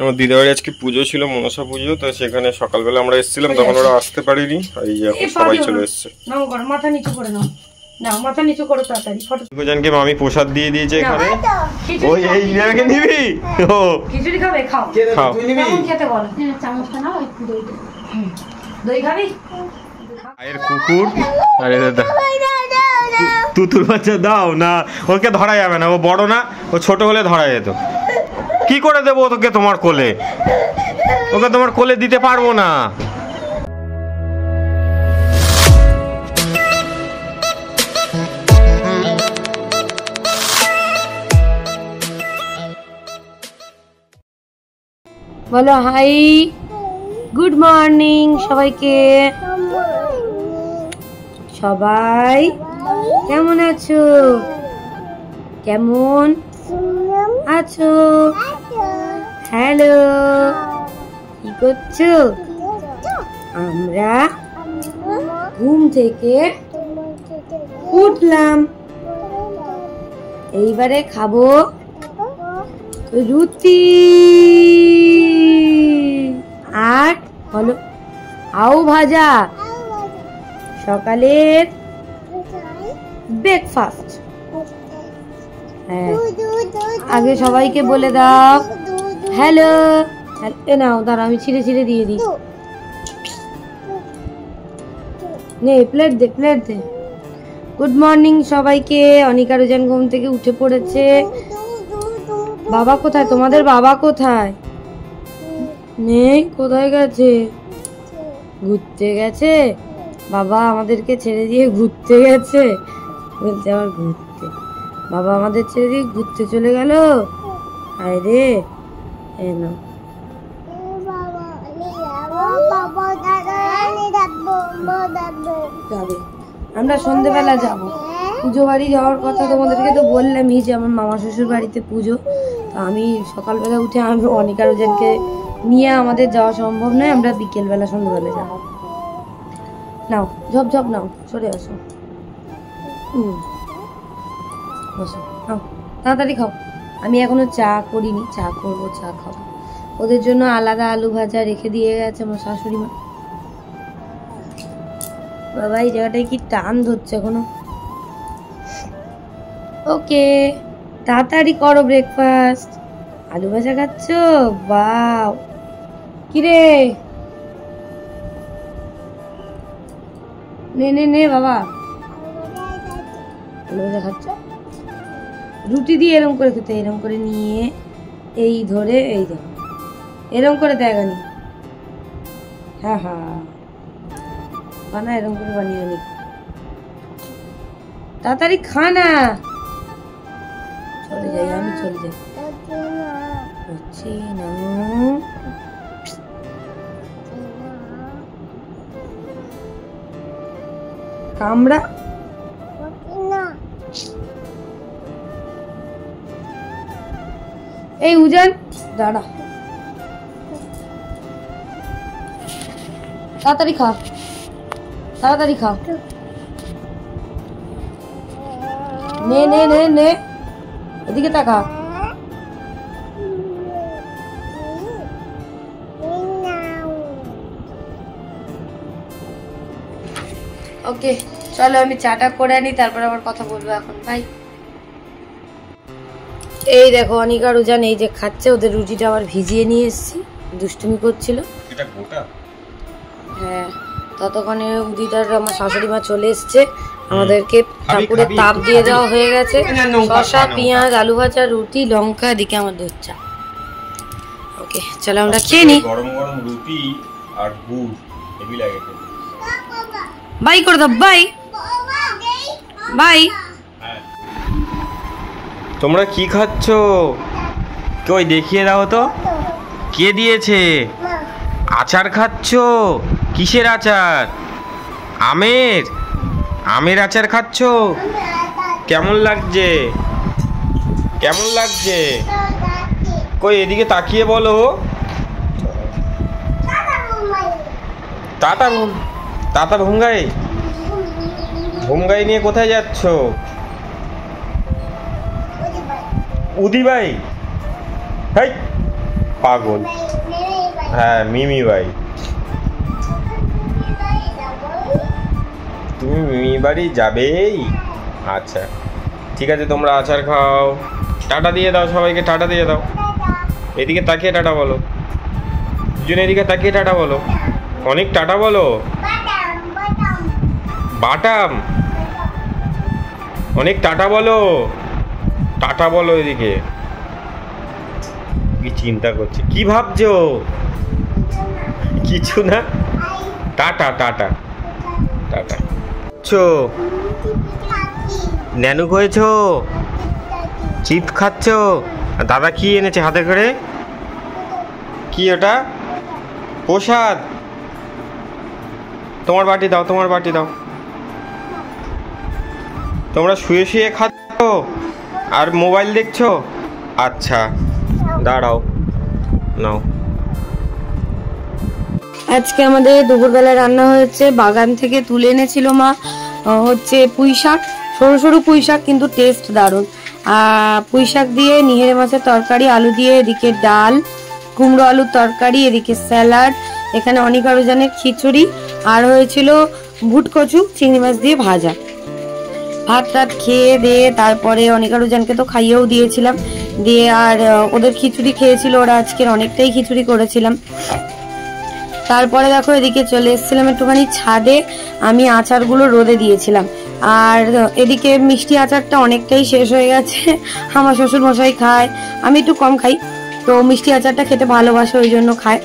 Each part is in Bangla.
আমার দিদাবাড়ি আজকে পুজো ছিল, মনসা পুজো, তো সেখানে সকালবেলা আমরা এসেছিলাম, তখন ওরা আসতে পারিনি। এই যে এখন সবাই চলে এসেছে। নাও করো, মাথা নিচু করে নাও, নাও মাথা নিচু করো তাড়াতাড়ি। দুজনকে মামি প্রসাদ দিয়ে দিয়েছে এখানে। ওই এই নিয়ে নিবি? ও খিচুড়ি খাবে? খাও খাও, তুই নিবি? খেতে বলো, চামচটা নাও, একটু দই দাও। দই খাবি? আয়ের কুকুর। আরে দাদা তুতুর বাচ্চা দাও না, ওকে ধরা যাবে না, ও বড় না, ও ছোট হলে ধরা যেত। কি করে দেবো তোকে তোমার কোলে? ওকে তোমার কোলে দিতে পারবো না। বলো হাই, গুড মর্নিং সবাইকে। সবাই কেমন আছো? কেমন আছো? হ্যালো, কি করছো? আমরা ঘুম থেকে উঠলাম, এইবারে খাবো রুটি আর হলো আউ ভাজা, সকালের ব্রেকফাস্ট। হ্যাঁ, আগে সবাইকে বলে দাও হ্যালো। এ নাও, দাঁড়া আমি ছিঁড়ে ছিঁড়ে দিয়ে দিই। নে প্লেট দে, প্লেট দে। গুড মর্নিং সবাইকে। অনিকা রোজান ঘুম থেকে উঠে পড়েছে। বাবা কোথায়? তোমাদের বাবা কোথায়? নেই, কোথায় গেছে? ঘুরতে গেছে। বাবা আমাদেরকে ছেড়ে দিয়ে ঘুরতে গেছে, বলছে আবার ঘুরতে। বাবা আমাদের ছেড়ে দিয়ে ঘুরতে চলে গেল। আয় রে, এনো আমরা সন্ধ্যেবেলা যাবো পুজো বাড়ি যাওয়ার কথা। তোমাদেরকে তো বললামই যে আমার মামা শ্বশুর বাড়িতে পুজো। তো আমি সকালবেলা উঠে আমি অনিকা রোজানকে নিয়ে আমাদের যাওয়া সম্ভব নয়, আমরা বিকেলবেলা সন্ধ্যেবেলা যাবো। নাও ঝপ ঝপ নাও, সরে আসো। বসো, নাও তাড়াতাড়ি খাও। আমি এখনো চা করিনি, চা করবো, চা খাবো। ওদের জন্য আলাদা আলু ভাজা রেখে দিয়ে গেছে আমার শাশুড়ি মা। বাবা এই জায়গাটায় কি টান ধরছে এখনো। ওকে, তাড়াতাড়ি করো ব্রেকফাস্ট। আলু ভাজা খাচ্ছ? বাও, কিরে নে নে নে বাবা, আলু ভাজা খাচ্ছ? রুটি দিয়ে এরম করে খেতে, এরম করে নিয়ে এই ধরে এই দেখো, এরম করে দেখানি। হ্যাঁ হ্যাঁ, বানা এরম করে বানিয়ে নি। তাড়াতাড়ি খা না। চলে যাই, আমি চলে যাই। না কামড়া এই উজান, দাঁড়া, তাড়াতাড়ি খা, তাড়াতাড়ি খা। নে নে নে নে, এদিকে তাকা। ওকে চলো, আমি চাটা করে আনি, তারপর আবার কথা বলবো এখন। বাই। এই দেখো অনিকা রোজান এই যে খাচ্ছে, ওদের রুটিটা আবার ভিজিয়ে নিয়ে এসেছি, দুষ্টুমি করছিল। এটা গোটা? হ্যাঁ, ততক্ষণে উদিতার আমার শাশুড়ি মা চলে এসছে, আমাদেরকে ঠাকুরের তাপ দিয়ে দেওয়া হয়ে গেছে। শসা, পেঁয়াজ, আলু ভাজা, রুটি, লঙ্কা, এদিকে আমার দুধ চা। ওকে চলো আমরা খেয়ে নিই। গরম গরম রুটি আর গুড় হেভি লাগে। বাই করে দাও, বাই বাই। তোমরা কি খাচ্ছ? কই দেখিয়ে দাও তো, কে দিয়েছে? আচার খাচ্ছ? কিসের আচার? আমের? আমের আচার খাচ্ছ? কেমন লাগছে? কেমন লাগছে? কই এদিকে তাকিয়ে বলো। টাটা টাটা ভুঙ্গাই, ভুঙ্গাই নিয়ে কোথায় যাচ্ছ? উদি ভাই, পাগল। হ্যাঁ মিমি বাড়ি। তুমি মিমি বাড়ি যাবেই? আচ্ছা ঠিক আছে, তোমরা আচার খাও। টাটা দিয়ে দাও সবাইকে, টাটা দিয়ে দাও। এদিকে তাকিয়ে টাটা বলো, দুজনে এদিকে তাকিয়ে টাটা বলো। অনেক টাটা বলো। বাটাম, অনেক টাটা বলো, টাটা বলো। এদিকে কি চিন্তা করছে, কি ভাবছো? কিছু না, টাটা টাটা টাটা। ন্যানু হয়েছো? চিপস খাচ্ছ? দাদা কি এনেছে হাতে করে? কি ওটা? প্রসাদ। তোমার বাটি দাও, তোমার বাটি দাও। তোমরা শুয়ে শুয়ে খাচ্ছ আর মোবাইল দেখছো? আচ্ছা দাঁড়াও, নাও। আজকে আমাদের দুপুরবেলা রান্না হয়েছে, বাগান থেকে তুলে এনেছিল মা, হচ্ছে পুঁই শাক, সরু সরু পুঁই শাক, কিন্তু টেস্ট দারুণ। পুঁই শাক দিয়ে নিহেরে মাছের তরকারি, আলু দিয়ে, এদিকে ডাল, কুমড়ো আলুর তরকারি, এদিকে স্যালাড, এখানে অনেক আরো জানের খিচুড়ি, আর হয়েছিল ভুট কচু চিংড়ি মাছ দিয়ে ভাজা। ভাত টাত খেয়ে দিয়ে তারপরে অনেক আরো জানকে তো খাইয়েও দিয়েছিলাম, দিয়ে আর ওদের খিচুড়ি খেয়েছিল ওরা, আজকের অনেকটাই খিচুড়ি করেছিলাম। তারপরে দেখো এদিকে চলে এসেছিলাম একটুখানি ছাদে, আমি আচারগুলো রোদে দিয়েছিলাম। আর এদিকে মিষ্টি আচারটা অনেকটাই শেষ হয়ে গেছে, আমার শ্বশুর মশাই খায়, আমি একটু কম খাই, তো মিষ্টি আচারটা খেতে ভালোবাসে ওই জন্য খায়।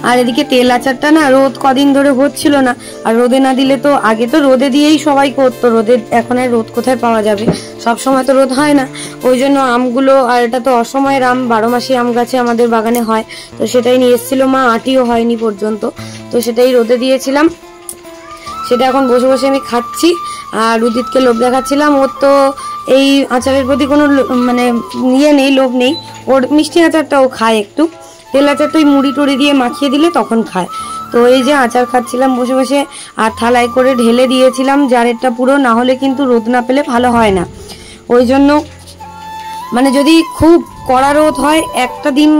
আর এদিকে তেল আচারটা না রোদ কদিন ধরে হচ্ছিল না, আর রোদে না দিলে তো, আগে তো রোদে দিয়েই সবাই করতো, রোদে এখন আর রোদ কোথায় পাওয়া যাবে, সব সময় তো রোদ হয় না, ওই জন্য আমগুলো, আর এটা তো অসময়ের আম, 12 মাসি আম গাছে আমাদের বাগানে হয়, তো সেটাই নিয়ে এসেছিল মা, আটিও হয়নি পর্যন্ত, তো সেটাই রোদে দিয়েছিলাম, সেটা এখন বসে বসে আমি খাচ্ছি। আর উদিতকে লোভ দেখাচ্ছিলাম, ওর তো এই আচারের প্রতি কোনো মানে ইয়ে নেই, লোভ নেই, ওর মিষ্টি আচারটাও খায় একটু, তেল আচারটা ওই মুড়ি টুড়ি দিয়ে মাখিয়ে দিলে তখন খায়। তো এই যে আচার খাচ্ছিলাম বসে বসে, আর থালায় করে ঢেলে দিয়েছিলাম জারেরটা পুরো, না হলে কিন্তু রোদ না পেলে ভালো হয় না, ওই জন্য মানে যদি খুব কড়া রোদ হয় একটা দিন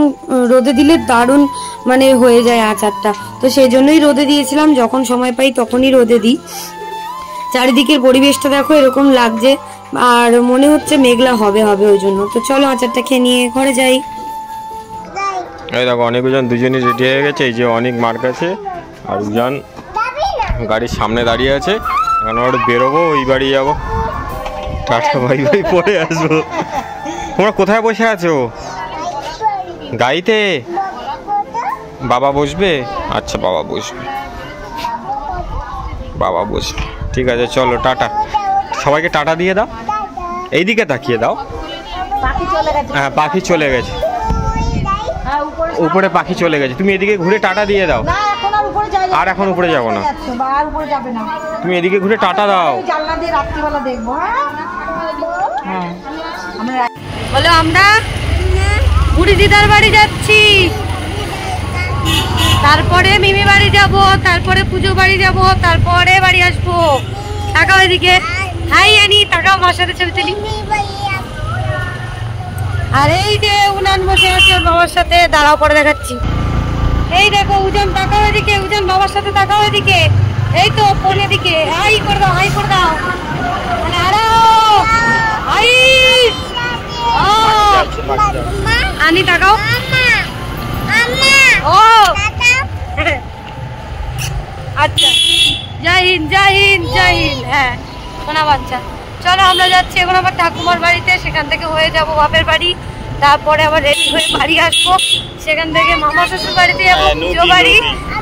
রোদে দিলে দারুণ মানে হয়ে যায় আচারটা, তো সেই জন্যই রোদে দিয়েছিলাম, যখন সময় পাই তখনই রোদে দিই। চারিদিকের পরিবেশটা দেখো এরকম লাগছে, আর মনে হচ্ছে মেঘলা হবে হবে, ওই জন্য। তো চলো আচারটা খেয়ে নিয়ে ঘরে যাই। এই দেখো অনেকজন দুজনই রেডি হয়ে গেছে, এই যে অনেক মার কাছে, আর উজান গাড়ির সামনে দাঁড়িয়ে আছে, এখন ওর বেরোবো, ওই বাড়ি যাবো, টাটা বাই বাই পরে আসবো। তোমরা কোথায় বসে আছো? গাড়িতে? বাবা বসবে? আচ্ছা বাবা বসবে, বাবা বসবে, ঠিক আছে চলো টাটা। সবাইকে টাটা দিয়ে দাও, এইদিকে তাকিয়ে দাও। হ্যাঁ পাখি চলে গেছে, উপরে পাখি চলে গেছে, তুমি এদিকে ঘুরে টাটা দিয়ে দাও। আর এখন উপরে যাবো না, তুমি এদিকে ঘুরে টাটা দাও। বলো আমরা বুড়ি দিদার বাড়ি যাচ্ছি, তারপরে মিমি বাড়ি যাব, তারপরে পুজো বাড়ি যাব, তারপরে বাড়ি আসবো। তাকাও এদিকে, হাই আনি, তাকাও মার সাথে ছবি তুলি। আর এই যে উনান বসে আছে ওর বাবার সাথে, দাঁড়াও পরে দেখাচ্ছি। এই দেখো উজান, তাকাও এদিকে, উজান বাবার সাথে তাকাও এদিকে, এই তো ফোন এদিকে, হাই করে দাও, হাই করে দাও, মানে হাই আনি তাকাও। ও আচ্ছা, জয় হিন্দ জয় হিন্দ জয় হিন্দ। হ্যাঁ সোনা বাচ্চা, চলো আমরা যাচ্ছি এখন আবার ঠাকুমার বাড়িতে, সেখান থেকে হয়ে যাব বাপের বাড়ি, তারপরে আবার রেডি হয়ে বাড়ি আসবো, সেখান থেকে মামা শ্বশুর বাড়িতে যাবো, পুজো বাড়ি,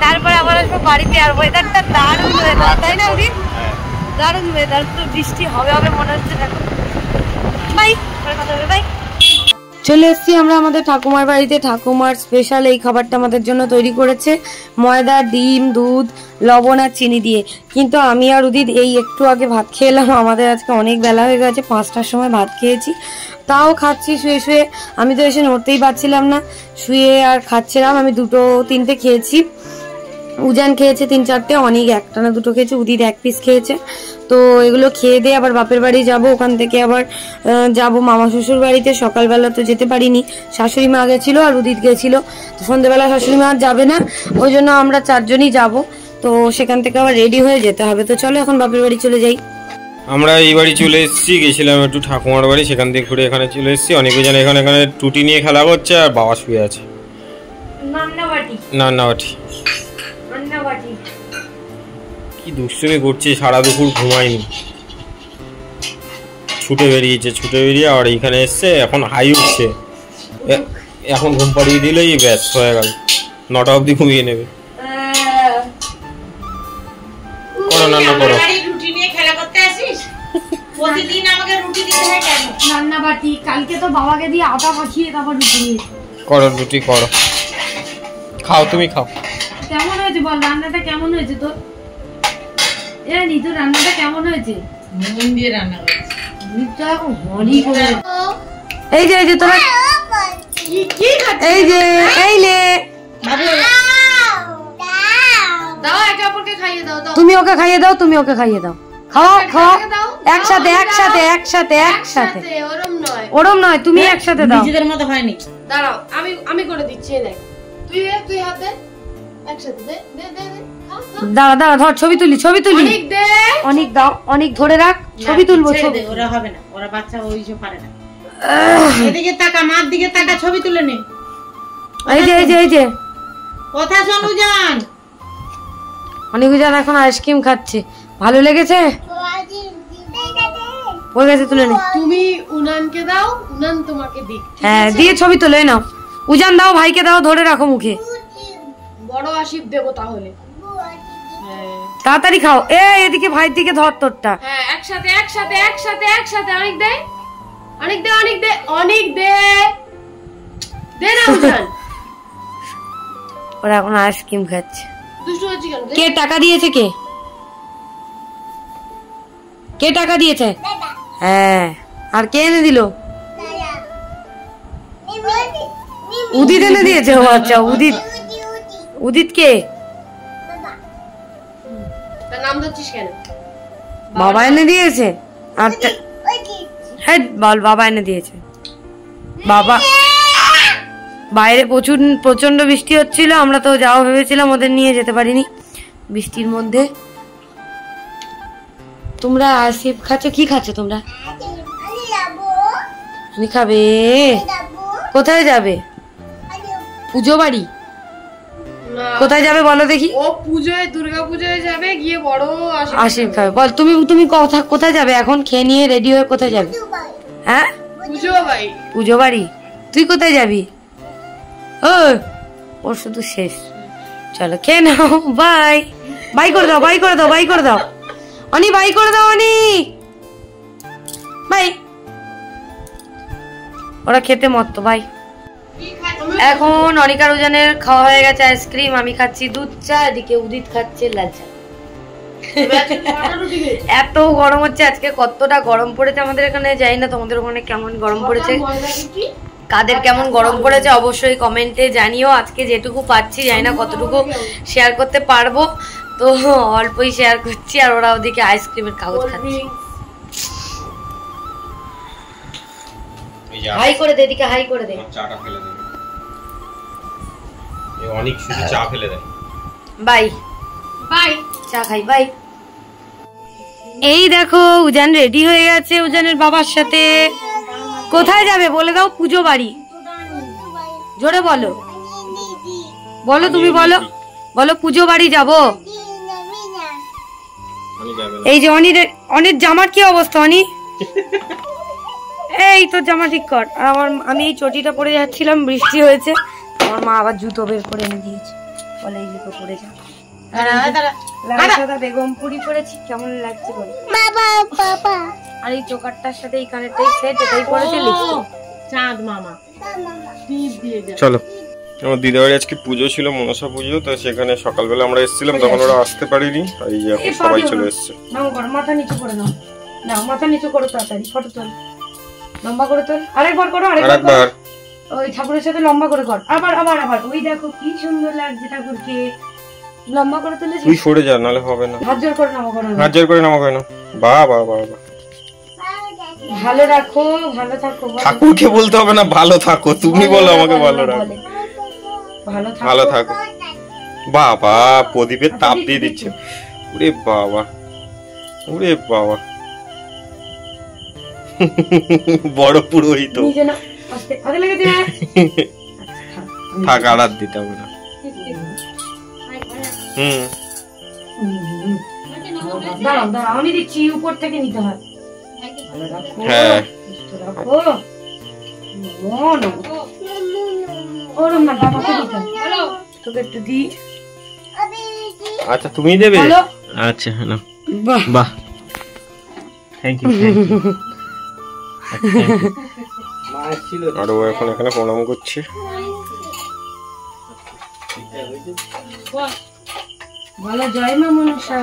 তারপরে আবার আসবো বাড়িতে। আর ওয়েদারটা দারুণ ওয়েদার, তাই না ওদিন? দারুণ ওয়েদার, তো বৃষ্টি হবে হবে মনে হচ্ছে। দেখো বাই, কথা হবে বাই। চলে এসছি আমরা আমাদের ঠাকুমার বাড়িতে, ঠাকুমার স্পেশাল এই খাবারটা আমাদের জন্য তৈরি করেছে, ময়দা, ডিম, দুধ, লবণ আর চিনি দিয়ে। কিন্তু আমি আর উদিত এই একটু আগে ভাত খেয়ে এলাম, আমাদের আজকে অনেক বেলা হয়ে গেছে, 5টার সময় ভাত খেয়েছি, তাও খাচ্ছি শুয়ে শুয়ে, আমি তো এসে নড়তেই পারছিলাম না, শুয়ে আর খাচ্ছিলাম, আমি 2-3টে খেয়েছি। উজান খেয়েছে 3-4টে, অনেক একটা না দুটো খেয়েছে, উদিত 1 পিস খেয়েছে। তো এগুলো খেয়ে দিয়ে আবার বাপের বাড়ি যাব, ওখান থেকে আবার যাব মামা শ্বশুর বাড়িতে। সকালবেলা তো যেতে পারিনি, শাশুড়ি মা গেছিল আর উদিত গেছিল, তো সন্ধ্যেবেলা শাশুড়ি মা যাবে না, ওই জন্য আমরা 4 জনই যাব। তো সেখান থেকে আবার রেডি হয়ে যেতে হবে। তো চলো এখন বাপের বাড়ি চলে যাই। আমরা এই বাড়ি চলে এসেছি, গেছিলাম একটু ঠাকুমার বাড়ি, সেখান থেকে ঘুরে এখানে চলে এসেছি। অনেকে জানে এখানে টুটি নিয়ে খেলা করছে আর বাবা শুয়ে আছে। নান্নাবাটি কি দুষ্টুমি করছে, সারা দুপুর ঘুমায়নি, ছুটে বেরিয়ে আর এইখানে এসছে। এখন হাই উঠছে, এখন ঘুম পাড়িয়ে দিলেই ব্যাস হয়ে গেল, 9টা অবধি ঘুমিয়ে নেবে। করো রান্না করো। প্রতিদিন আমাকে রুটি দিতে হয় কেন? রান্নাবাটি কালকে তো বাবাকে দিয়ে আটা মাখিয়ে তারপর রুটি নিয়ে করো, রুটি করো, খাও, তুমি খাও। কেমন হয়েছে বল, রান্নাটা কেমন হয়েছে তোর? এ নিতু রান্নাটা কেমন হয়েছে? মন দিয়ে রান্না করেছি। নিতু এখন হলি করে। এই যে তোরা কি খাচ্ছিস? এই নে বাবু দাও, একে অপরকে খাইয়ে দাও। তুমি ওকে খাইয়ে দাও, তুমি ওকে খাইয়ে দাও। খাও একসাথে। ওরম নয়, তুমি একসাথে দাও। নিজেদের মতো হয়নি। দাঁড়াও, আমি করে দিচ্ছি। দেখ তুই হাত দে, একসাথে দে। দাঁড়া ধর, ছবি তুলি। অনেক দাও, অনেক ধরে রাখ, ছবি তুলবো। ওরা হবে না, ওরা বাচ্চা ওইসব পারে না। এদিকে তাকা, মার দিকে তাকা, ছবি তুলে নে। এই যে কথা শোনো জান। অনেক জান এখন আইসক্রিম খাচ্ছে, ভালো লেগেছে? ওর কাছে তুলে নে। তুমি উনানকে দাও, উনান তোমাকে দিক। হ্যাঁ, দিয়ে ছবি তুলে নাও। উজান দাও, ভাইকে দাও, ধরে রাখো মুখে। বড় আশীর্বাদ দেবো তাহলে। তাড়াতাড়ি খাও। এদিকে ভাইয়ের দিকে ধর তোরটা। হ্যাঁ, একসাথে। অনেক দে দে না উজান। ওরা এখন আইসক্রিম খাচ্ছে। দুষ্টু হচ্ছে কেন? কে টাকা দিয়েছে? কে টাকা দিয়েছে? হ্যাঁ, আর কে এনে দিল? উদিত এনে দিয়েছে। ও আচ্ছা, উদিত কে? তার নাম ধরছিস কেন? বাবা এনে দিয়েছে। আচ্ছা, হ্যাঁ বল, বাবা এনে দিয়েছে। বাবা বাইরে প্রচন্ড বৃষ্টি হচ্ছিল, আমরা তো যাওয়া ভেবেছিলাম, ওদের নিয়ে যেতে পারিনি বৃষ্টির মধ্যে। তোমরা আইসক্রিম খাচ্ছ? কি খাচ্ছ তোমরা? আমি খাবে? কোথায় যাবে? পুজো বাড়ি? কোথায় যাবে বলো দেখি? ও পুজোয়, দুর্গা পুজোয় যাবে, গিয়ে বড় আইসক্রিম খাবে। বল তুমি কোথায় যাবে এখন? খেয়ে নিয়ে রেডি হয়ে কোথায় যাবে? হ্যাঁ, পুজো বাড়ি। তুই কোথায় যাবি? ওর শুধু শেষ। চলো খেয়ে নাও, বাই করে দাও। অনি বাই করে দাও, অনি বাই। ওরা খেতে মত বাই। এখন অনিকার উজানের খাওয়া হয়ে গেছে আইসক্রিম, আমি খাচ্ছি দুধ চা, এদিকে উদিত খাচ্ছে লাল চা। এত গরম হচ্ছে আজকে, কতটা গরম পড়েছে আমাদের এখানে, জানি না তোমাদের ওখানে কেমন গরম পড়েছে, কাদের কেমন গরম পড়েছে অবশ্যই কমেন্টে জানিও। আজকে যেটুকু পাচ্ছি জানি না কতটুকু শেয়ার করতে পারবো, তো অল্পই শেয়ার করছি। আর ওরা ওদিকে আইসক্রিমের কাগজ খাচ্ছে। হাই করে দে, এদিকে হাই করে দে। চাটা ফেলে দে, অনেক শুধু চা ফেলে দেয়। বাই চা খাই, বাই। এই দেখো উজান রেডি হয়ে গেছে উজানের বাবার সাথে। কোথায় যাবে বলে দাও? পুজো বাড়ি। জোরে বলো, তুমি বলো পুজো বাড়ি যাবো। এই যে অনির জামার কি অবস্থা? অনি এই তোর জামা ঠিক কর। আর আমি এই চটিটা পরে যাচ্ছিলাম, বৃষ্টি হয়েছে, আমার মা আবার জুতো বের করে এনে দিয়েছে, বলে এই জুতো পরে যা। বেগমপুরি পরেছি, কেমন লাগছে বল? আর এই চোকারটার সাথে এই কানেরটাই সেট, এটাই পরেছে লিপস্টিক। চাঁদ মামা চলো। আমার দিদা বাড়ি আজকে পুজো ছিল, মনসা পুজো, তো সেখানে সকালবেলা আমরা এসেছিলাম, তখন ওরা আসতে পারিনি, এই এখন সবাই চলে এসছে। মাথা নিচু করে নাও, মাথা নিচু করো, তাড়াতাড়ি ফটো তোল, লম্বা করে তোল, আরেকবার করো, আরেকবার ওই ঠাকুরের সাথে লম্বা করে কর, আবার। ওই দেখো কি সুন্দর লাগছে ঠাকুরকে, লম্বা করে তুলেছিস? তুই সরে যা, নালে হবে না। হাত জোর করে নামো করো। হাত জোর করে নামো কেন? বাহ বাহ বাহ বাহ। ভালো রাখো, ভালো থাকো। ঠাকুরকে বলতে হবে না ভালো থাকো, তুমি বলো আমাকে ভালো রাখো। ভালো থাকো, ভালো থাকো। বাবা প্রদীপের তাপ দিয়ে দিচ্ছে। ওরে বাবা, ওরে বাবা। বড় পুরোহিত। নিজে না আস্তে আগে লেগে দে। থাক, আর হাত দিতে হবে না। দাঁড়াও দাঁড়াও, আমি দিচ্ছি, উপর থেকে নিতে হয়। হ্যাঁ ওরম না, বাবাকে দিতে হয়। তোকে একটু দি। আচ্ছা তুমি দেবে? হ্যালো। আচ্ছা না, বাহ বাহ, থ্যাংক ইউ থ্যাংক ইউ। আর ও এখন এখানে প্রণাম করছে। বলো জয় মা মনসা।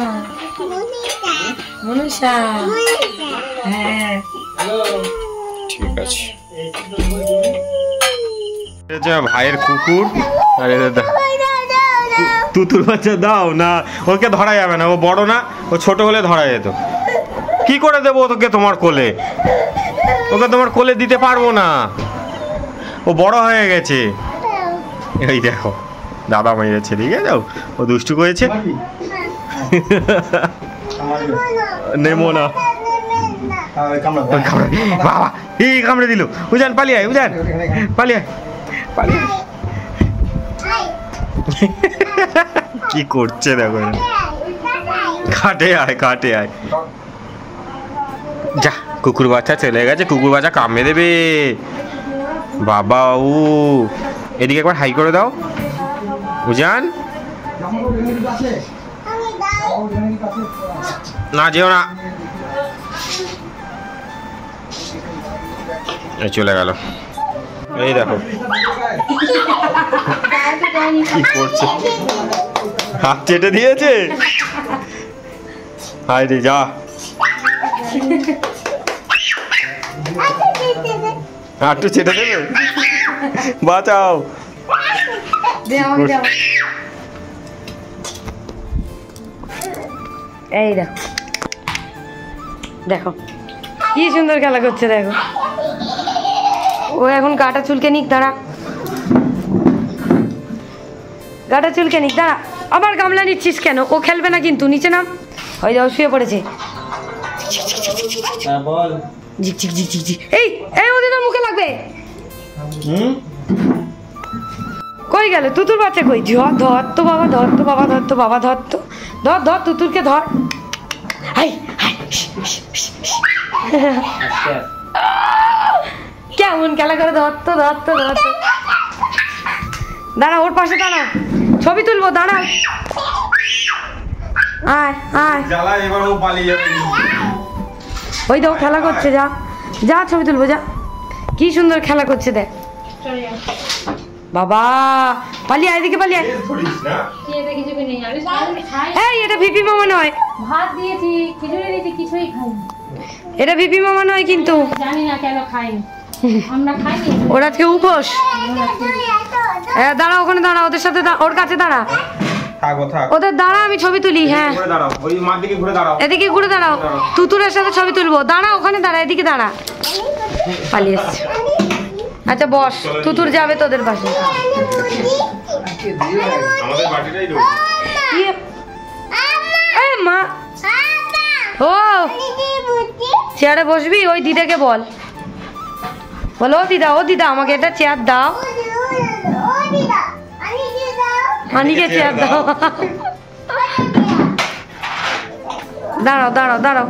মনসা, হ্যাঁ ঠিক আছে। ভাইয়ের কুকুর। আরে দাদা, তুতুর বাচ্চা দাও না, ওকে ধরা যাবে না, ও বড় না, ও ছোট হলে ধরা যেত। কি করে দেবো তোকে তোমার কোলে? ওকে তোমার কোলে দিতে পারবো না, ও বড় হয়ে গেছে। এই দেখো দাদা মেরেছে, ঠিক আছে, ও দুষ্টু করেছে। নেমো না বাবা, এই কামড়ে দিল। উজান পালিয়ে আয়, উজান পালিয়ে পালিয়ে। কি করছে দেখো, কাটে আয় কাটে আয়। যা, কুকুর বাচ্চা চলে গেছে, কুকুর বাচ্চা কামড়ে দেবে বাবা। ও এদিকে একবার হাই করে দাও উজান। না যেও না, চলে গেল। এই দেখো কি করছে, হাত চেটে দিয়েছে। হাই রে যা, হাতটা চেটে দেবে, বাঁচাও। এই দেখো দেখো কি সুন্দর খেলা করছে, দেখো। ও এখন গাটা চুলকে নিক, দাঁড়া, গাটা চুলকে নিক, দাঁড়া। আবার গামলা নিচ্ছিস কেন? ও খেলবে না কিন্তু, নিচে নাম। ওই যাও, শুয়ে পড়েছে। ঝিক ঝিক ঝিক ঝিক ঝিক। এই এই ওদের মুখে লাগবে। কই গেল তুতুর বাচ্চা? কই? ধর ধর তো বাবা, ধর তো বাবা, ধর তো বাবা, ধর তো, ধর ধর তুতুরকে ধর। হাই হাই, কেমন খেলা করে, ধর তো ধর তো ধর তো। দাঁড়া, ওর পাশে দাঁড়া, ছবি তুলবো, দাঁড়া। আয় আয়, ওই দেখো খেলা করছে, যা যা ছবি তুলবো, যা। কি সুন্দর খেলা করছে দেখ বাবা। পালিয়ে আয়, এদিকে পালিয়ে আয়। এই এটা ভিপি মামা নয়, ভাত দিয়েছি, খিচুড়ি দিয়েছি, কিছুই খাইনি। এটা ভিপি মামা নয় কিন্তু, জানি না কেন খাইনি, আমরা খাইনি। ওর আজকে উপোস। দাঁড়া, ওখানে দাঁড়া, ওদের সাথে ওর কাছে দাঁড়া, ওদের দাঁড়া, আমি ছবি তুলি। হ্যাঁ এদিকে ঘুরে দাঁড়াও, তুতুরের সাথে ছবি তুলবো। দাঁড়া, ওখানে দাঁড়া, এদিকে দাঁড়া। পালিয়ে এসছে। আচ্ছা বস, তুতুর যাবে তোদের পাশে। মা, ও চেয়ারে বসবি? ওই দিদাকে বল, বলো ও দিদা, ও দিদা আমাকে একটা চেয়ার দাও। হানিকে চেয়ার দাও। দাঁড়াও দাঁড়াও দাঁড়াও,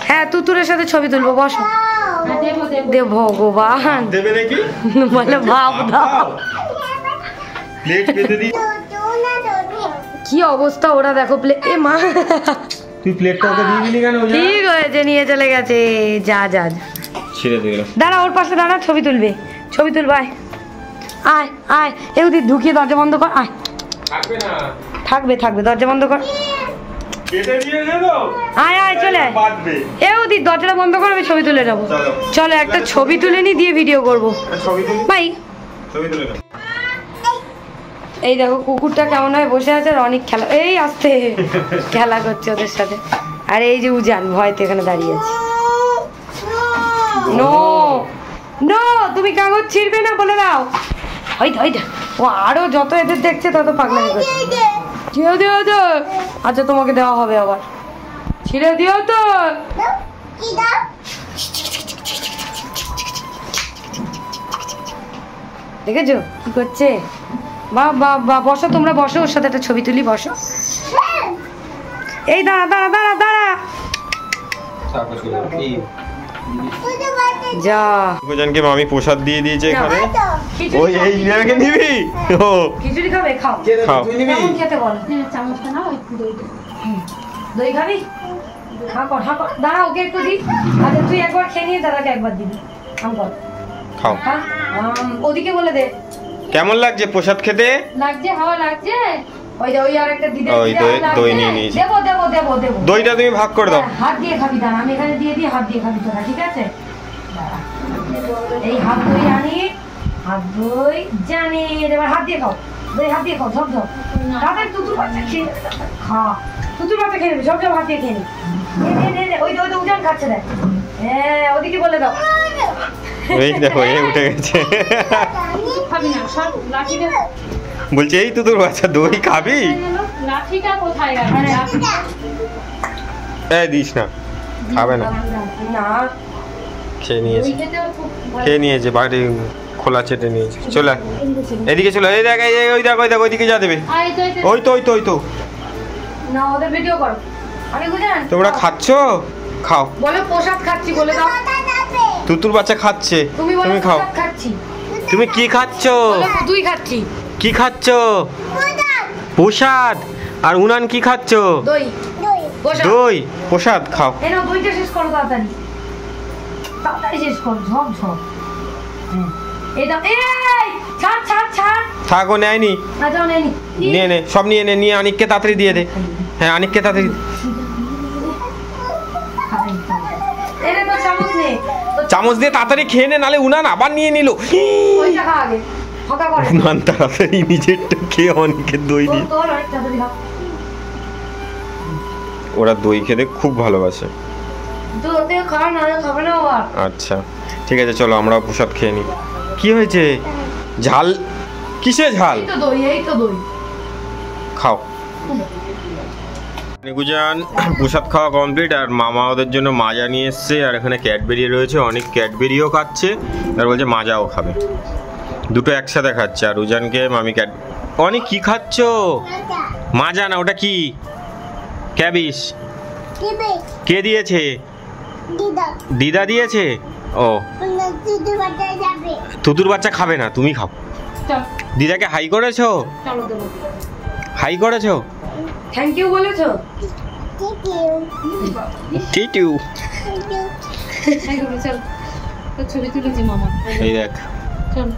হ্যাঁ তুতুরের সাথে ছবি তুলবো, বসো। দে ভগবান, বলে ভাব দাও। কি অবস্থা ওরা দেখো, এ মা, তুই প্লেটটা ওকে দিয়ে দিলি কেন? ঠিক হয়েছে, নিয়ে চলে গেছে। যা যা ছেড়ে দে। দাঁড়া, ওর পাশে দাঁড়া, ছবি তুলবে, ছবি তুলবে। আয় আয় আয়, এ ওদিক ঢুকিয়ে দরজা বন্ধ কর। আয়, থাকবে থাকবে, দরজা বন্ধ কর। আয় আয়, চলে আয়। এ ওদিক দরজাটা বন্ধ কর, আমি ছবি তুলে নেবো। চলো একটা ছবি তুলে নি, দিয়ে ভিডিও করবো। ভাই এই দেখো কুকুরটা কেমন হয় বসে আছে, আর অনেক খেলা, এই আস্তে খেলা করছে ওদের সাথে। আর এই যে উজান ভয়তে এখানে দাঁড়িয়ে আছে। নো নো, তুমি কাগজ ছিঁড়বে না বলে দাও। ওইটা ও আরো যত এদের দেখছে তত পাগলামি করছে। ছিঁড়ে দিও তো। আচ্ছা তোমাকে দেওয়া হবে আবার, ছিঁড়ে দিও তো। দেখেছো কি করছে? বাহ বাহ বাহ, বসো তোমরা, বসো, ওর সাথে একটা ছবি তুলি, বসো। এই দাঁড়া দাঁড়া দাঁড়া দাঁড়া, যা দুজনকে মামি প্রসাদ দিয়ে দিয়েছে এখানে। ওই এই রেখে নিবি? ও খিচুড়ি খাবে? খাও খাও। কেমন খেতে বলো? চামচটা নাও, একটু দই দাও। দই খাবি? ঠাকুর ঠাকুর দাঁড়া, ওকে একটু দি। আচ্ছা তুই একবার খেয়ে নিয়ে দাদাকে একবার দিবি। আম কর, খাও। হ্যাঁ ওদিকে বলে দে। কেমন লাগছে প্রসাদ খেতে? লাগছে, হাওয়া লাগছে। ওই যে ওই আর একটা দিদি, ওই দই নিয়ে নিয়েছি। দেবো দেবো দেবো দেবো। দইটা তুমি ভাগ করে দাও। হাত দিয়ে খাবি, দাঁড়া আমি এখানে দিয়ে দিই, হাত দিয়ে খাবি তোরা, ঠিক আছে? দাঁড়া। এই হাত দই আনি, হাত দই জানি, এবার হাত দিয়ে খাও, দই হাত দিয়ে খাও, ঝপ ঝপ। তাদের তুতুর বাচ্চা খেয়ে নেবে, খা, তুতুর বাচ্চা খেয়ে নেবে, ঝপ ঝপ হাত দিয়ে খেয়ে নে। ওই তো উজান খাচ্ছে দেখ। হ্যাঁ ওদিকে বলে দাও। এই দেখো এই উঠে গেছে। খাবি না, সব লাঠিটা। বলছে এই তো তোর বাচ্চা দই খাবি? লাঠিটা কোথায় গেল? এই দিস না, খাবে না। না খেয়ে নিয়েছে, দই খেতে ওর খুব ভয়। খেয়ে নিয়েছে, বাড়ি খোলা চেটে নিয়েছে। চলে আয়। এদিকে চলো, এই দেখ, ওই দেখ, ওই দেখ, ওইদিকে যা দেবে। আয় তো, এই তো। ওই তো ওই তো ওই তো। না ওদের ভিডিও করো। আমি বুঝান তোমরা খাচ্ছ? খাও। বলো প্রসাদ খাচ্ছি বলে দাও। তুতুর বাচ্চা খাচ্ছে, তুমি বলো তুমি খাও। প্রসাদ খাচ্ছি। তুমি কি খাচ্ছ? বলো তুই খাচ্ছি। কি খাচ্ছ? প্রসাদ। আর উনান কি খাচ্ছ? দই প্রসাদ। দই। প্রসাদ খাও। এই নাও দইটা শেষ করো তাড়াতাড়ি, তাড়াতাড়ি শেষ করো, ঝপ ঝপ। এই দাও, এই ছাড় ছাড় ছাড়। থাকো, নেয়নি। আচ্ছা নেই নিয়ে নে, সব নিয়ে নে, নিয়ে আনিককে তাড়াতাড়ি দিয়ে দে। হ্যাঁ আনিককে তাড়াতাড়ি। এরে তো চামচ নে, চামচ দিয়ে তাড়াতাড়ি খেয়ে নে, নালে উনান আবার নিয়ে নিল। ওইটা খা আগে, ফাঁকা করে। উনান তাড়াতাড়ি নিজেরটা খেয়ে অনেকের দই দিয়ে। তোর অনেক তাড়াতাড়ি খা। ওরা দই খেতে খুব ভালোবাসে। তুই ওতে খা, না খাবে না আবার। আচ্ছা ঠিক আছে, চলো আমরা প্রসাদ খেয়ে নিই। কি হয়েছে? ঝাল? কিসে ঝাল? এই তো দই, এই তো দই। খাও। নিকুজান প্রসাদ খাওয়া কমপ্লিট, আর মামা ওদের জন্য মাজা নিয়ে এসছে, আর এখানে ক্যাডবেরি রয়েছে, অনেক ক্যাডবেরিও খাচ্ছে, আর বলছে মাজাও খাবে। দুটো একসাথে খাচ্ছে। আর উজানকে মামি অনেক কি খাচ্ছ? মাজা না, ওটা কি? ক্যাবিস। কে দিয়েছে? দিদা দিয়েছে। ও তুতুর বাচ্চা খাবে না, তুমি খাও। চল, দিদাকে হাই করেছো? চলো দেবো। হাই করেছো? থ্যাংক ইউ বলেছো? ঠিক ইউ। এই করো, চল। তোর ছবি তুলেছি মামা। এই দেখ, চল।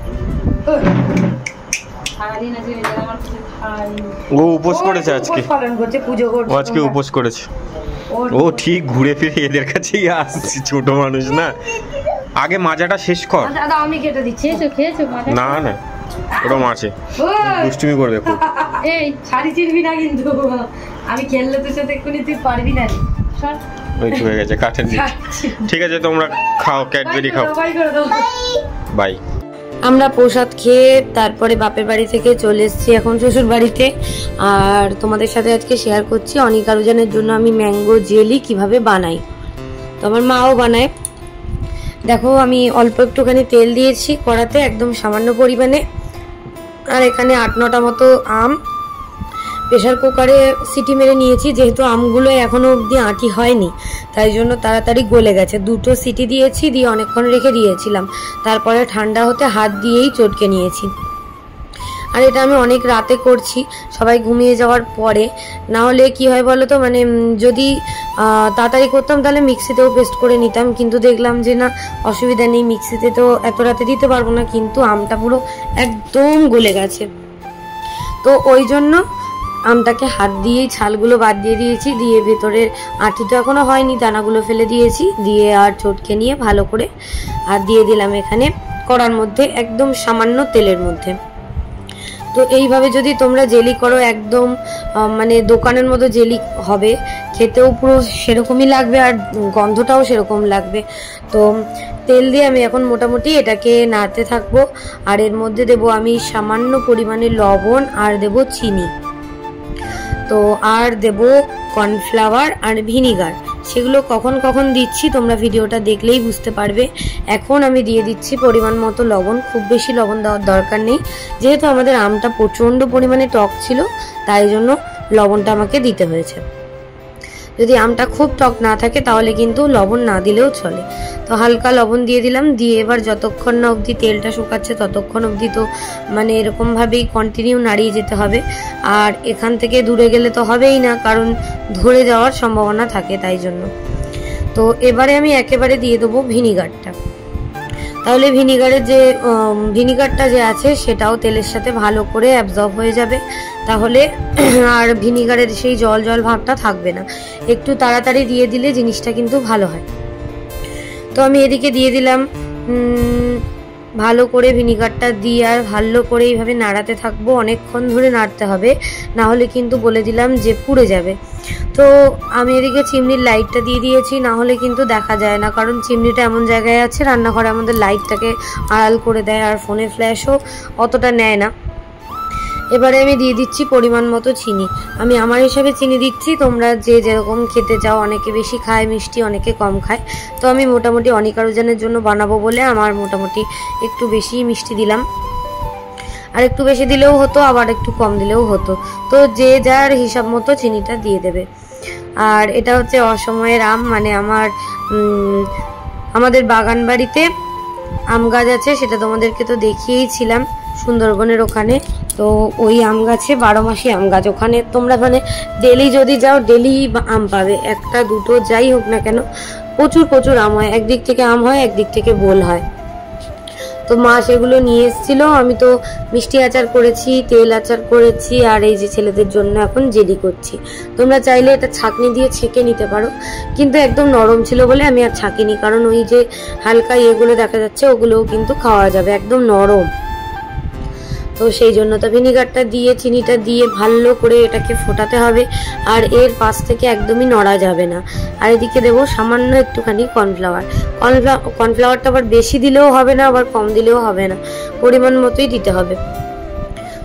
সারাদিন আজকে আমার কিছু খাই। ও উপোস করেছে আজকে। উপোস পালন করছে, পুজো করছে। ও আজকে উপোস করেছে। ও ঠিক ঘুরে ফিরে এদের কাছেই আসছে, ছোট মানুষ না। আগে মাজাটা শেষ কর। দাদা আমি কেটে দিচ্ছি। খেয়েছো মাজা? না না, ওরম আছে, দুষ্টুমি করবে খুব। এই শাড়ি চিরবি না কিন্তু, আমি খেললে তোর সাথে এক্ষুনি তুই পারবি না। সর। ওই হয়ে গেছে, কাঠের নিচে। ঠিক আছে তোমরা খাও, ক্যাডবেরি খাও। বাই। আমরা প্রসাদ খেয়ে তারপরে বাপের বাড়ি থেকে চলে এসেছি এখন শ্বশুর বাড়িতে। আর তোমাদের সাথে আজকে শেয়ার করছি অনিকা রুজানের জন্য আমি ম্যাঙ্গো জেলি কিভাবে বানাই। তো আমার মাও বানায়। দেখো আমি অল্প একটুখানি তেল দিয়েছি কড়াতে, একদম সামান্য পরিমাণে। আর এখানে 8-9টা মতো আম প্রেশার কুকারে সিটি মেরে নিয়েছি, যেহেতু আমগুলো এখনো অবধি আঁটি হয়নি, তাই জন্য তাড়াতাড়ি গলে গেছে। 2টো সিটি দিয়েছি, দিয়ে অনেকক্ষণ রেখে দিয়েছিলাম। তারপরে ঠান্ডা হতে হাত দিয়েই চটকে নিয়েছি। আর এটা আমি অনেক রাতে করছি, সবাই ঘুমিয়ে যাওয়ার পরে। না হলে কি হয় বলো তো, মানে যদি তাড়াতাড়ি করতাম তাহলে মিক্সিতেও পেস্ট করে নিতাম, কিন্তু দেখলাম যে না অসুবিধা নেই, মিক্সিতে তো এত রাতে দিতে পারবো না, কিন্তু আমটা পুরো একদম গলে গেছে। তো ওই জন্য আমটাকে হাত দিয়েই ছালগুলো বাদ দিয়ে দিয়েছি, দিয়ে ভেতরের আঁটি তো এখনো হয়নি, দানাগুলো ফেলে দিয়েছি, দিয়ে আর চটকে নিয়ে ভালো করে আর দিয়ে দিলাম এখানে কড়ার মধ্যে একদম সামান্য তেলের মধ্যে। তো এইভাবে যদি তোমরা জেলি করো একদম মানে দোকানের মতো জেলি হবে, খেতেও পুরো সেরকমই লাগবে আর গন্ধটাও সেরকম লাগবে। তো তেল দিয়ে আমি এখন মোটামুটি এটাকে নাড়তে থাকবো। আর এর মধ্যে দেব আমি সামান্য পরিমাণে লবণ আর দেব চিনি, তো আর দেব কর্নফ্লাওয়ার আর ভিনিগার। সেগুলো কখন কখন দিচ্ছি তোমরা ভিডিওটা দেখলেই বুঝতে পারবে। এখন আমি দিয়ে দিচ্ছি পরিমাণ মতো লবণ, খুব বেশি লবণ দেওয়ার দরকার নেই, যেহেতু আমাদের আমটা প্রচণ্ড পরিমাণে টক ছিল তাই জন্য লবণটা আমাকে দিতে হয়েছে। যদি আমটা খুব টক না থাকে তাহলে কিন্তু লবণ না দিলেও চলে। তো হালকা লবণ দিয়ে দিলাম, দিয়ে এবার যতক্ষণ না অবধি তেলটা শুকাচ্ছে ততক্ষণ অবধি তো মানে এরকমভাবেই কন্টিনিউ নাড়িয়ে যেতে হবে। আর এখান থেকে দূরে গেলে তো হবেই না, কারণ ধরে যাওয়ার সম্ভাবনা থাকে, তাই জন্য। তো এবারে আমি একেবারে দিয়ে দেবো ভিনিগারটা, তাহলে ভিনিগারটা যে আছে সেটাও তেলের সাথে ভালো করে অ্যাবজর্ব হয়ে যাবে, তাহলে আর ভিনিগারের সেই জল জল ভাবটা থাকবে না। একটু তাড়াতাড়ি দিয়ে দিলে জিনিসটা কিন্তু ভালো হয়। তো আমি এদিকে দিয়ে দিলাম ভালো করে ভিনিগারটা দিয়ে, আর ভালো করে এইভাবে নাড়াতে থাকবো, অনেকক্ষণ ধরে নাড়তে হবে, না হলে কিন্তু বলে দিলাম যে পুড়ে যাবে। তো আমি এদিকে চিমনির লাইটটা দিয়ে দিয়েছি, না হলে কিন্তু দেখা যায় না, কারণ চিমনিটা এমন জায়গায় আছে রান্নাঘরে আমাদের লাইটটাকে আড়াল করে দেয়, আর ফোনে ফ্ল্যাশও অতটা নেয় না। এবারে আমি দিয়ে দিচ্ছি পরিমাণ মতো চিনি। আমি আমার হিসাবে চিনি দিচ্ছি, তোমরা যে যেরকম খেতে চাও, অনেকে বেশি খায় মিষ্টি, অনেকে কম খায়। তো আমি মোটামুটি অনিকা রোজানের জন্য বানাবো বলে আমার মোটামুটি একটু বেশি মিষ্টি দিলাম, আর একটু বেশি দিলেও হতো আবার একটু কম দিলেও হতো, তো যে যার হিসাব মতো চিনিটা দিয়ে দেবে। আর এটা হচ্ছে অসময়ের আম, মানে আমাদের বাগান বাড়িতে আম গাছ আছে, সেটা তোমাদেরকে তো দেখিয়েইছিলাম সুন্দরবনের ওখানে। তো ওই আম গাছে 12 মাসই আম গাছ, ওখানে তোমরা মানে ডেলি যদি যাও ডেলি আম পাবে, একটা দুটো যাই হোক না কেন প্রচুর প্রচুর আম হয়, একদিক থেকে আম হয় একদিক থেকে বোল হয়। তো মা সেগুলো নিয়ে এসেছিল, আমি তো মিষ্টি আচার করেছি, তেল আচার করেছি, আর এই যে ছেলেদের জন্য এখন জেলি করছি। তোমরা চাইলে এটা ছাঁকনি দিয়ে ছেঁকে নিতে পারো, কিন্তু একদম নরম ছিল বলে আমি আর ছাঁকিনি, কারণ ওই যে হালকা ইয়েগুলো দেখা যাচ্ছে ওগুলোও কিন্তু খাওয়া যাবে, একদম নরম। তো সেই জন্য তো ভিনিগারটা দিয়ে চিনিটা দিয়ে ভালো করে এটাকে ফোটাতে হবে, আর এর পাশ থেকে একদমই নড়া যাবে না। আর এদিকে দেবো সামান্য একটুখানি কর্নফ্লাওয়ারটা আবার বেশি দিলেও হবে না, আবার কম দিলেও হবে না, পরিমাণ মতোই দিতে হবে।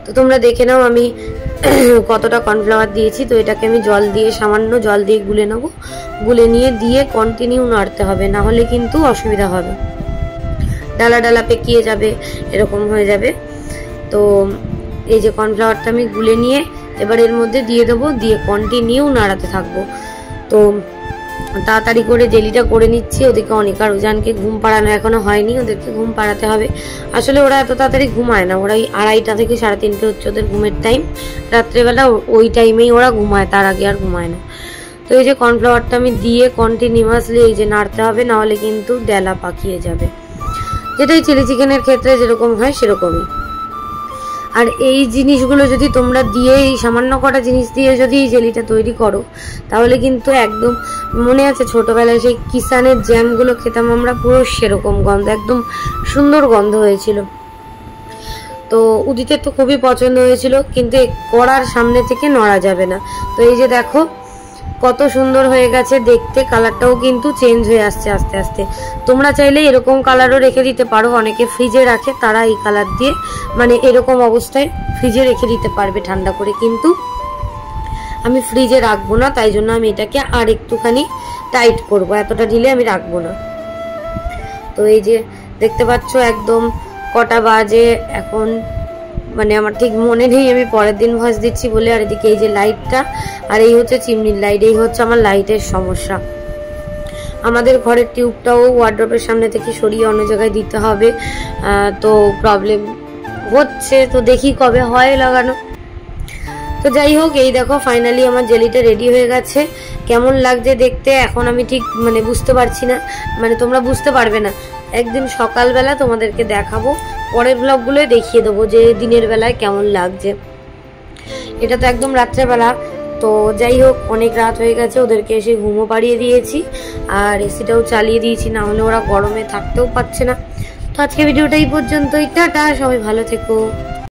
তো তোমরা দেখে নাও আমি কতটা কর্নফ্লাওয়ার দিয়েছি। তো এটাকে আমি সামান্য জল দিয়ে গুলে নেবো, গুলে নিয়ে দিয়ে কন্টিনিউ নাড়তে হবে, না হলে কিন্তু অসুবিধা হবে, ডালা ডালা পেকিয়ে যাবে, এরকম হয়ে যাবে। তো এই যে কর্নফ্লাওয়ারটা আমি গুলে নিয়ে এবার এর মধ্যে দিয়ে দেবো, দিয়ে কন্টিনিউ নাড়াতে থাকবো। তো তাড়াতাড়ি করে জেলিটা করে নিচ্ছি। ওদিকে অনিকা রোজানকে ঘুম পাড়ানো এখনো হয়নি, ওদেরকে ঘুম পাড়াতে হবে। আসলে ওরা এত তাড়াতাড়ি ঘুমায় না, ওরা 2:30 থেকে 3:30 হচ্ছে ওদের ঘুমের টাইম, রাত্রেবেলা ওই টাইমেই ওরা ঘুমায়, তার আগে আর ঘুমায় না। তো এই যে কর্নফ্লাওয়ারটা আমি দিয়ে কন্টিনিউয়াসলি এই যে নাড়তে হবে, নাহলে কিন্তু ডেলা পাকিয়ে যাবে, যেটাই চিলি চিকেনের ক্ষেত্রে যেরকম হয় সেরকমই। আর এই জিনিসগুলো যদি তোমরা দিয়ে, এই সামান্য কটা জিনিস দিয়ে যদি এই জেলিটা তৈরি করো, তাহলে কিন্তু একদম মনে আছে ছোটবেলায় সেই কিষানের জ্যামগুলো খেতাম আমরা, পুরো সেরকম গন্ধ, একদম সুন্দর গন্ধ হয়েছিল। তো উদিতের তো খুবই পছন্দ হয়েছিল, কিন্তু কড়ার সামনে থেকে নড়া যাবে না। তো এই যে দেখো কত সুন্দর হয়ে গেছে দেখতে, কালারটাও কিন্তু চেঞ্জ হয়ে আসছে আস্তে আস্তে। তোমরা চাইলে এরকম কালারও রেখে দিতে পারো, অনেকে ফ্রিজে রাখে, তারা এই কালার দিয়ে মানে এরকম অবস্থায় ফ্রিজে রেখে দিতে পারবে ঠান্ডা করে, কিন্তু আমি ফ্রিজে রাখবো না, তাই জন্য আমি এটাকে আর একটুখানি টাইট করব, এতটা ঢিলে আমি রাখবো না। তো এই যে দেখতে পাচ্ছ একদম কটা বাজে এখন, মানে আমার ঠিক মনে নেই, আমি পরের দিন ভয়েস দিচ্ছি বলে। আর এদিকে এই যে লাইটটা, আর এই হচ্ছে চিমনির লাইট, এই হচ্ছে আমার লাইটের সমস্যা। আমাদের ঘরের টিউবটাও ওয়ার্ড্রপের সামনে থেকে সরিয়ে অন্য জায়গায় দিতে হবে, তো প্রবলেম হচ্ছে, তো দেখি কবে হয় লাগানো। তো যাই হোক, এই দেখো ফাইনালি আমার জেলিটা রেডি হয়ে গেছে। কেমন লাগছে দেখতে এখন আমি ঠিক মানে বুঝতে পারছি না, মানে তোমরা বুঝতে পারবে না, একদিন সকালবেলা তোমাদেরকে দেখাবো, পরের ব্লগগুলোয় দেখিয়ে দেবো যে দিনের বেলায় কেমন লাগছে। এটা তো একদম রাত্রেবেলা। তো যাই হোক, অনেক রাত হয়ে গেছে, ওদেরকে এসে ঘুমও পাড়িয়ে দিয়েছি, আর এসিটাও চালিয়ে দিয়েছি, না হলে ওরা গরমে থাকতেও পারছে না। তো আজকে ভিডিওটা এই পর্যন্তই, টাটা, সবাই ভালো থেকো।